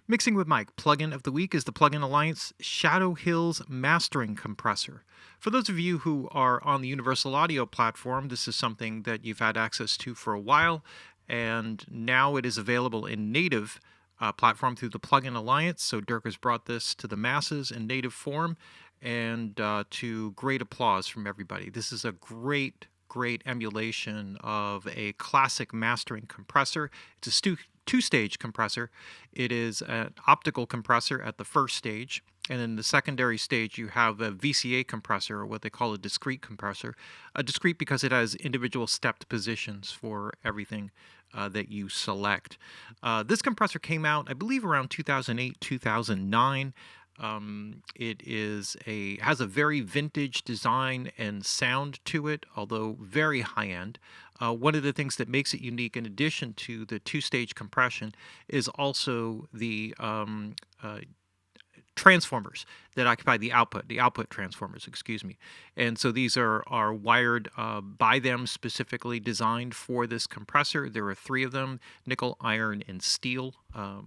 Mixing with Mike, plugin of the week is the Plugin Alliance Shadow Hills Mastering Compressor. For those of you who are on the Universal Audio platform, this is something that you've had access to for a while, and now it is available in native platform through the Plugin Alliance. So Dirk has brought this to the masses in native form, and to great applause from everybody. This is a great emulation of a classic mastering compressor. It's a two-stage compressor. It is an optical compressor at the first stage, and in the secondary stage you have a VCA compressor, or what they call a discrete compressor. A discrete because it has individual stepped positions for everything that you select. This compressor came out, I believe, around 2008, 2009. It has a very vintage design and sound to it, although very high-end. One of the things that makes it unique, in addition to the two-stage compression, is also the transformers that occupy the output transformers, excuse me. And so these are wired by them, specifically designed for this compressor. There are three of them. Nickel, iron, and steel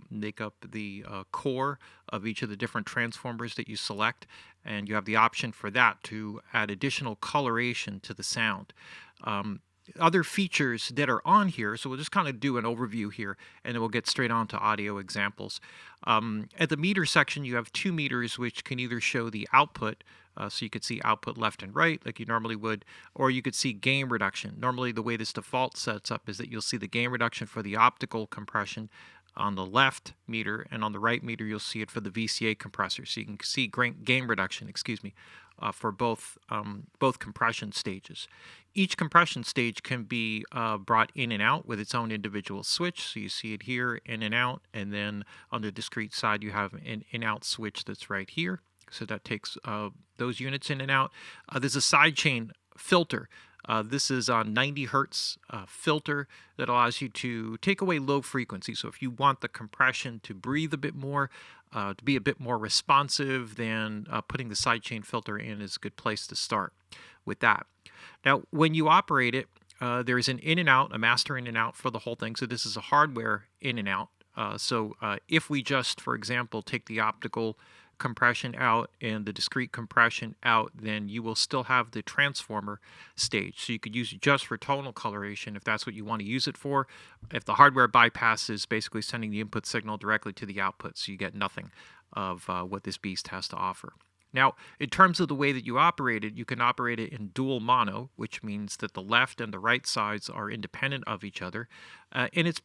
make up the core of each of the different transformers that you select, and you have the option for that to add additional coloration to the sound. Other features that are on here, so we'll just kind of do an overview here, and then we'll get straight on to audio examples. At the meter section, you have two meters which can either show the output, so you could see output left and right like you normally would, or you could see gain reduction. Normally the way this default sets up is that you'll see the gain reduction for the optical compression on the left meter, and on the right meter you'll see it for the VCA compressor. So you can see gain reduction, excuse me, for both compression stages. Each compression stage can be brought in and out with its own individual switch. So you see it here, in and out, and then on the discrete side you have an in-out switch that's right here. So that takes those units in and out. There's a sidechain filter. This is a 90 hertz filter that allows you to take away low frequency. So if you want the compression to breathe a bit more, to be a bit more responsive, then putting the sidechain filter in is a good place to start with that. Now, when you operate it, there is an in and out, a master in and out for the whole thing. So this is a hardware in and out. So if we just, for example, take the optical compression out and the discrete compression out, then you will still have the transformer stage. So you could use it just for tonal coloration if that's what you want to use it for. If the hardware bypass is basically sending the input signal directly to the output, so you get nothing of what this beast has to offer. Now, in terms of the way that you operate it, you can operate it in dual mono, which means that the left and the right sides are independent of each other. And it's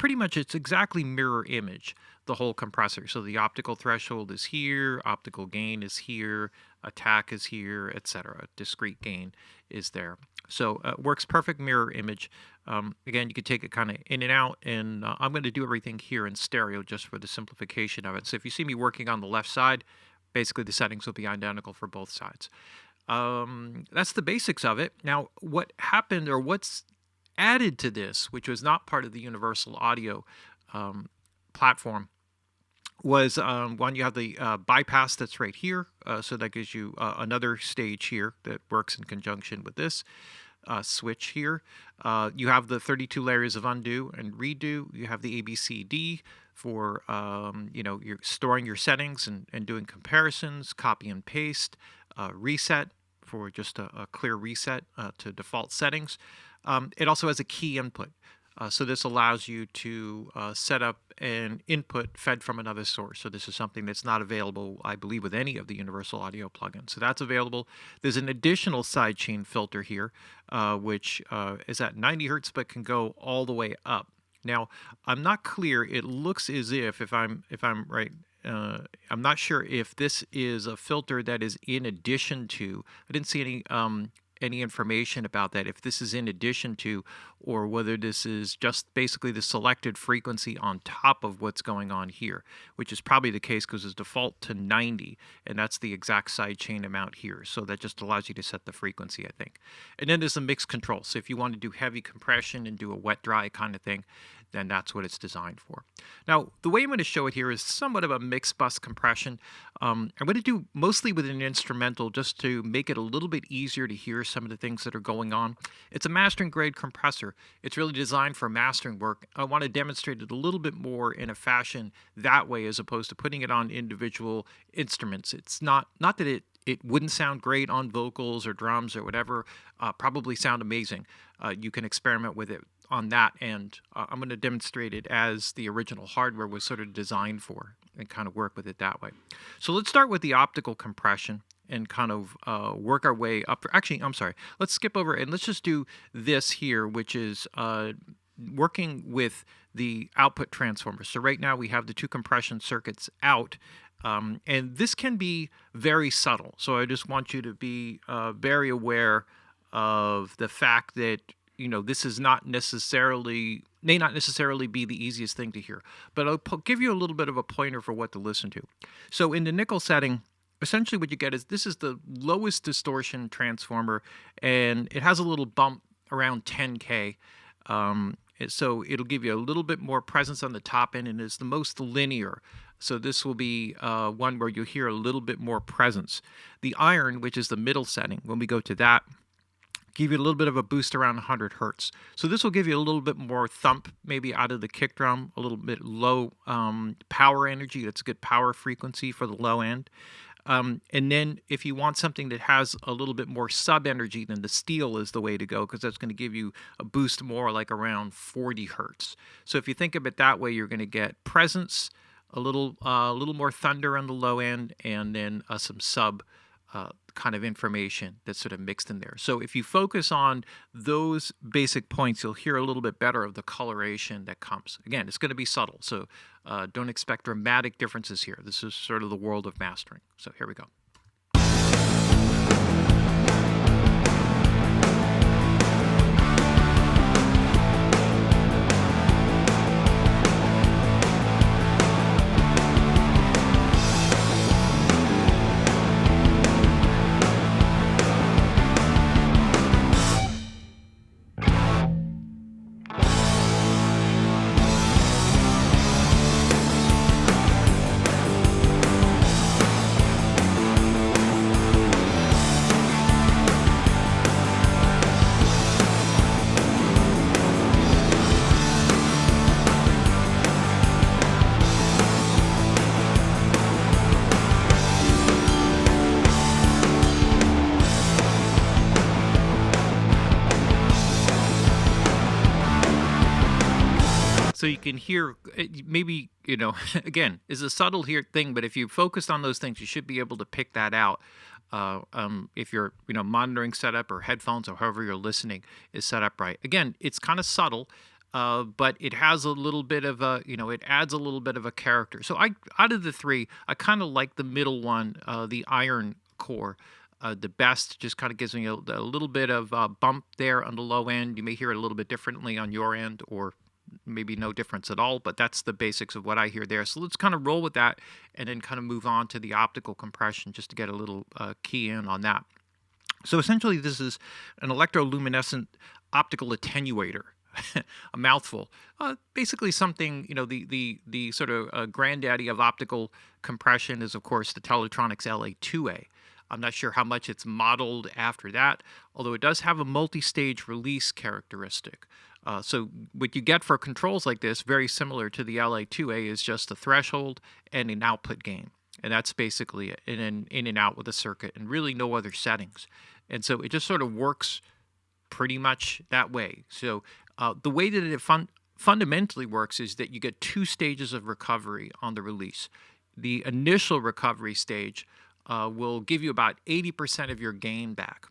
exactly mirror image, the whole compressor. So the optical threshold is here, optical gain is here, attack is here, etc. Discrete gain is there. So it works perfect mirror image. Again, you could take it kind of in and out, and I'm going to do everything here in stereo just for the simplification of it. So if you see me working on the left side, basically the settings will be identical for both sides. That's the basics of it. Now, what happened, or what's added to this, which was not part of the Universal Audio platform, was one, you have the bypass that's right here. So that gives you another stage here that works in conjunction with this switch here. You have the 32 layers of undo and redo. You have the ABCD for you're storing your settings and doing comparisons, copy and paste, reset for just a clear reset to default settings. It also has a key input. So this allows you to set up an input fed from another source. So this is something that's not available, I believe, with any of the Universal Audio plugins. So that's available. There's an additional sidechain filter here, which is at 90 hertz but can go all the way up. Now, I'm not clear. It looks as if I'm right, I'm not sure if this is a filter that is in addition to. I didn't see any information about that, if this is in addition to, or whether this is just basically the selected frequency on top of what's going on here, which is probably the case because it's default to 90, and that's the exact sidechain amount here. So that just allows you to set the frequency, I think. And then there's a mix control. So if you want to do heavy compression and do a wet dry kind of thing, then that's what it's designed for. Now, the way I'm going to show it here is somewhat of a mixed bus compression. I'm going to do mostly with an instrumental just to make it a little bit easier to hear some of the things that are going on. It's a mastering grade compressor. It's really designed for mastering work. I want to demonstrate it a little bit more in a fashion that way as opposed to putting it on individual instruments. It's not that it wouldn't sound great on vocals or drums or whatever, probably sound amazing. You can experiment with it on that, and I'm going to demonstrate it as the original hardware was sort of designed for and kind of work with it that way. So let's start with the optical compression and kind of work our way up. Actually, I'm sorry. Let's skip over and let's just do this here, which is working with the output transformer. So right now we have the two compression circuits out. And this can be very subtle. So I just want you to be very aware of the fact that, this is may not necessarily be the easiest thing to hear. But I'll give you a little bit of a pointer for what to listen to. So in the nickel setting, essentially what you get is this is the lowest distortion transformer, and it has a little bump around 10K. So it'll give you a little bit more presence on the top end, and is the most linear. So this will be one where you'll hear a little bit more presence. The iron, which is the middle setting, when we go to that, give you a little bit of a boost around 100 hertz. So this will give you a little bit more thump, maybe out of the kick drum, a little bit low power energy. That's a good power frequency for the low end. And then if you want something that has a little bit more sub energy, then the steel is the way to go, because that's going to give you a boost more like around 40 hertz. So if you think of it that way, you're going to get presence, a little more thunder on the low end, and then some sub kind of information that's sort of mixed in there. So if you focus on those basic points, you'll hear a little bit better of the coloration that comes. Again, it's going to be subtle, so don't expect dramatic differences here. This is sort of the world of mastering. So here we go. So you can hear, maybe, again, is a subtle here thing, but if you focused on those things, you should be able to pick that out. If your monitoring setup or headphones or however you're listening is set up right. Again, it's kind of subtle, but it has a little bit of a, it adds a little bit of a character. So out of the three, I kind of like the middle one, the iron core. The best. Just kind of gives me a little bit of bump there on the low end. You may hear it a little bit differently on your end, or maybe no difference at all, but that's the basics of what I hear there. So let's kind of roll with that and then kind of move on to the optical compression just to get a little key in on that. So essentially this is an electroluminescent optical attenuator. A mouthful. Basically something, the sort of granddaddy of optical compression is, of course, the Teletronics LA2A. I'm not sure how much it's modeled after that, although it does have a multi-stage release characteristic. So what you get for controls like this, very similar to the LA2A, is just a threshold and an output gain. And that's basically it, in and out with a circuit, and really no other settings. And so it just sort of works pretty much that way. So the way that it fundamentally works is that you get two stages of recovery on the release. The initial recovery stage will give you about 80% of your gain back.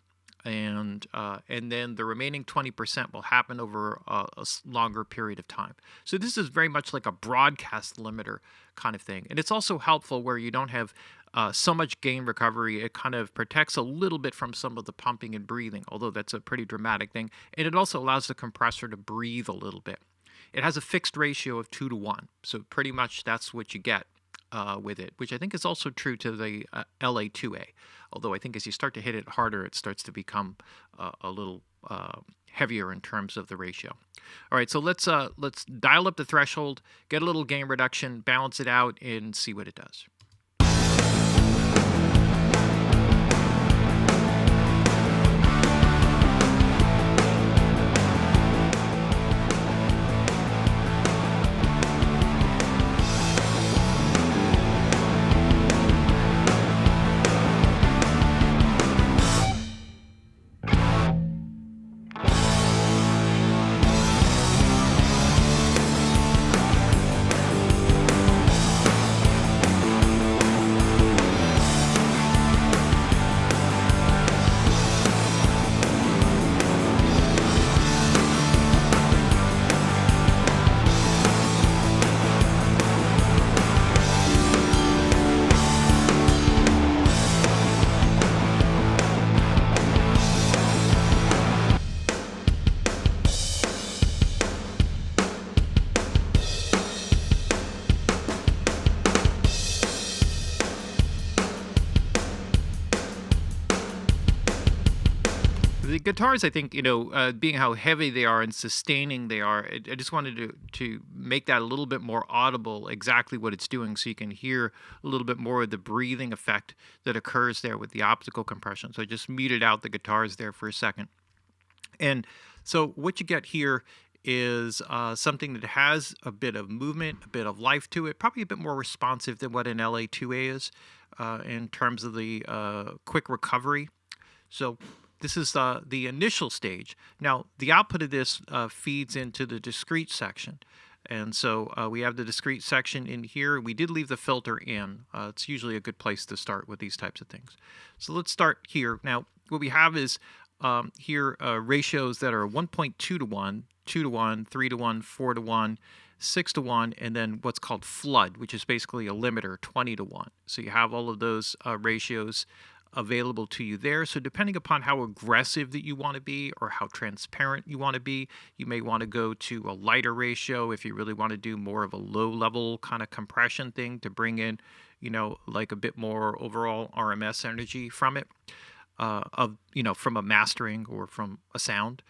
And then the remaining 20% will happen over a longer period of time. So this is very much like a broadcast limiter kind of thing. And it's also helpful where you don't have so much gain recovery. It kind of protects a little bit from some of the pumping and breathing, although that's a pretty dramatic thing. And it also allows the compressor to breathe a little bit. It has a fixed ratio of 2-to-1. So pretty much that's what you get with it, which I think is also true to the LA2A. Although I think as you start to hit it harder, it starts to become a little heavier in terms of the ratio. All right, so let's dial up the threshold, get a little gain reduction, balance it out, and see what it does. The guitars, I think, being how heavy they are and sustaining they are, I just wanted to make that a little bit more audible, exactly what it's doing, so you can hear a little bit more of the breathing effect that occurs there with the optical compression. So I just muted out the guitars there for a second. And so what you get here is something that has a bit of movement, a bit of life to it, probably a bit more responsive than what an LA2A is in terms of the quick recovery. So this is the initial stage. Now, the output of this feeds into the discrete section. And so we have the discrete section in here. We did leave the filter in. It's usually a good place to start with these types of things. So let's start here. Now, what we have is here ratios that are 1.2 to 1, 2 to 1, 3 to 1, 4 to 1, 6 to 1, and then what's called flood, which is basically a limiter, 20 to 1. So you have all of those ratios available to you there. So depending upon how aggressive that you want to be or how transparent you want to be, you may want to go to a lighter ratio if you really want to do more of a low level kind of compression thing to bring in, like a bit more overall RMS energy from it, from a mastering or from a sound.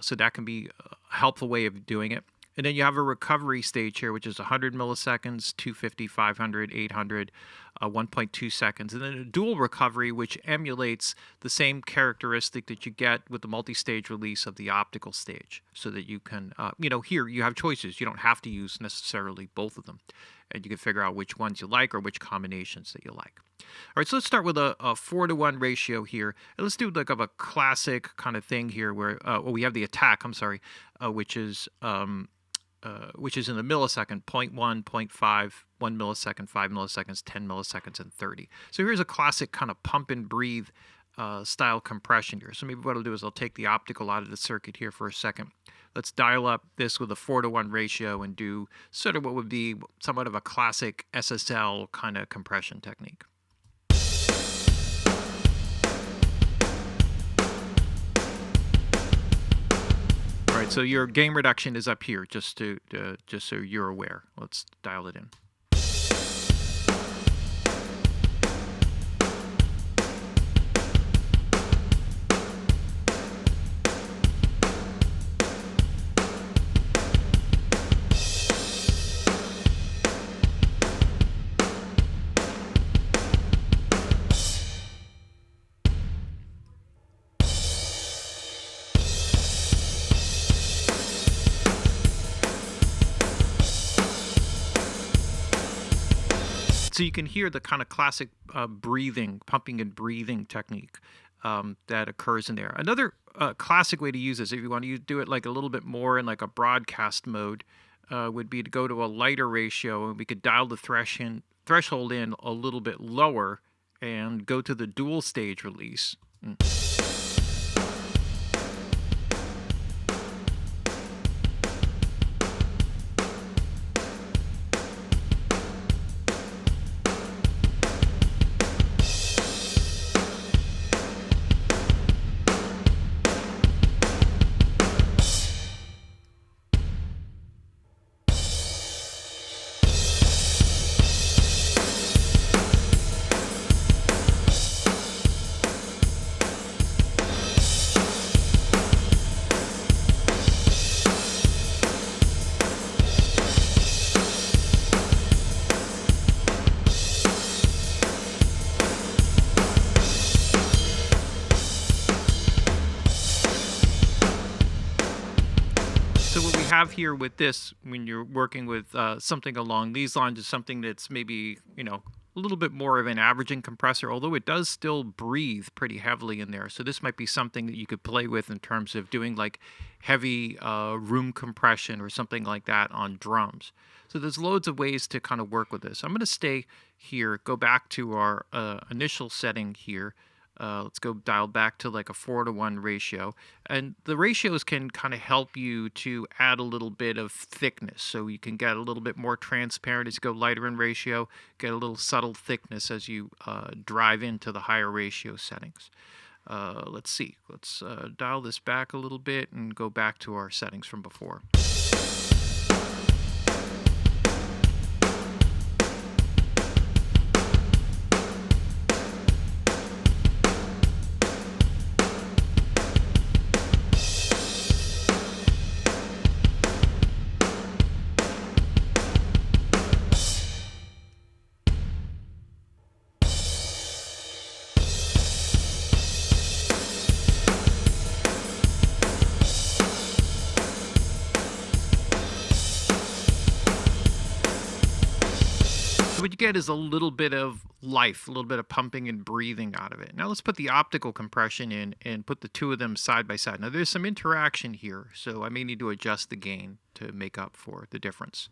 So that can be a helpful way of doing it. And then you have a recovery stage here, which is 100 milliseconds, 250, 500, 800, 1.2 seconds. And then a dual recovery, which emulates the same characteristic that you get with the multi-stage release of the optical stage, so that you can, here you have choices. You don't have to use necessarily both of them. And you can figure out which ones you like or which combinations that you like. All right, so let's start with a 4 to 1 ratio here. And let's do like a classic kind of thing here where, we have the attack, which is in the millisecond, 0.1, 0.5, 1 millisecond, 5 milliseconds, 10 milliseconds, and 30. So here's a classic kind of pump and breathe style compression here. So maybe what I'll do is I'll take the optical out of the circuit here for a second. Let's dial up this with a 4 to 1 ratio and do sort of what would be somewhat of a classic SSL kind of compression technique. All right, so your gain reduction is up here, just so you're aware. Let's dial it in. So you can hear the kind of classic pumping and breathing technique that occurs in there. Another classic way to use this, if you want to do it like a little bit more in like a broadcast mode, would be to go to a lighter ratio, and we could dial the threshold in a little bit lower and go to the dual stage release. have here with this, when you're working with something along these lines, is something that's maybe, a little bit more of an averaging compressor, although it does still breathe pretty heavily in there. So this might be something that you could play with in terms of doing like heavy room compression or something like that on drums. So there's loads of ways to kind of work with this. I'm going to stay here, go back to our initial setting here. Let's go dial back to like a 4:1 ratio. And the ratios can kind of help you to add a little bit of thickness. So you can get a little bit more transparent as you go lighter in ratio, get a little subtle thickness as you drive into the higher ratio settings. Let's see. Let's dial this back a little bit and go back to our settings from before. So what you get is a little bit of life, a little bit of pumping and breathing out of it. Now let's put the optical compression in and put the two of them side by side. Now there's some interaction here, so I may need to adjust the gain to make up for the difference.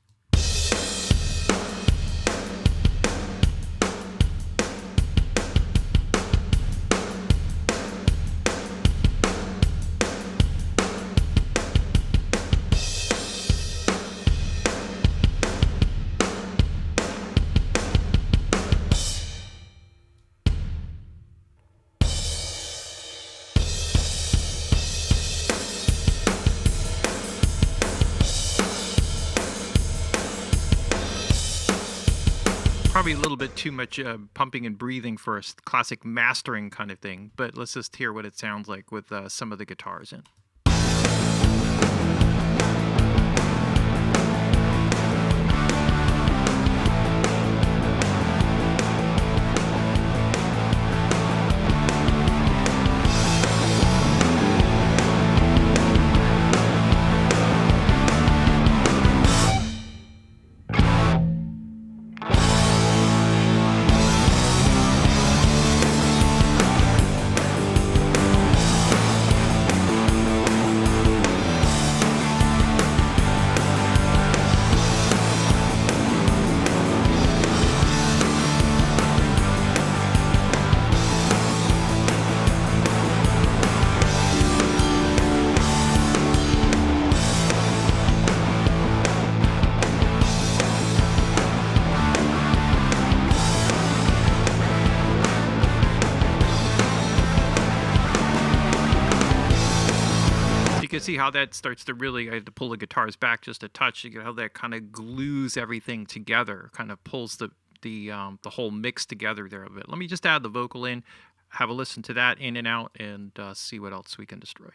Probably a little bit too much pumping and breathing for a classic mastering kind of thing, but let's just hear what it sounds like with some of the guitars in. You can see how that starts to really, I had to pull the guitars back just a touch. You get how that kind of glues everything together, kind of pulls the whole mix together there a bit. Let me just add the vocal in, have a listen to that in and out, and see what else we can destroy.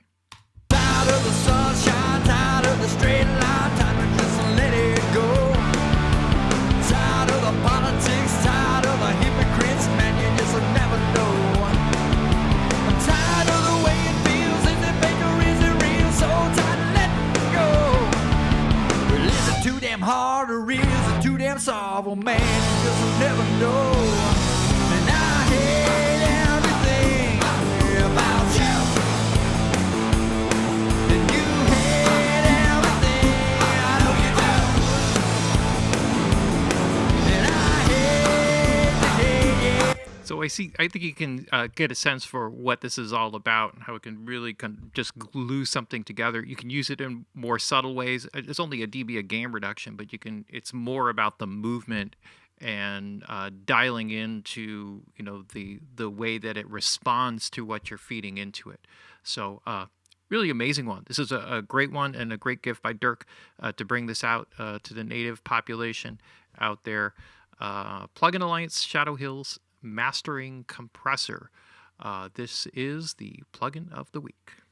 Tired of the sunshine, tired of the straight line, time to just let it go. Tired of the politics, tired of the hypocrites, man, you just never know. I'm tired of the way it feels, is it fake or is it real? So tired of letting go. Well, is it too damn hard or is it too damn soft? Well, man, you just never know. And I hate everything about you. And you hate everything, I know you do. And I hate you. So I think you can get a sense for what this is all about and how it can really just glue something together. You can use it in more subtle ways. It's only a dB of gain reduction, but it's more about the movement and dialing into the way that it responds to what you're feeding into it. So really amazing one. This is a great one and a great gift by Dirk to bring this out to the native population out there. Plugin Alliance Shadow Hills Mastering Compressor. This is the plugin of the week.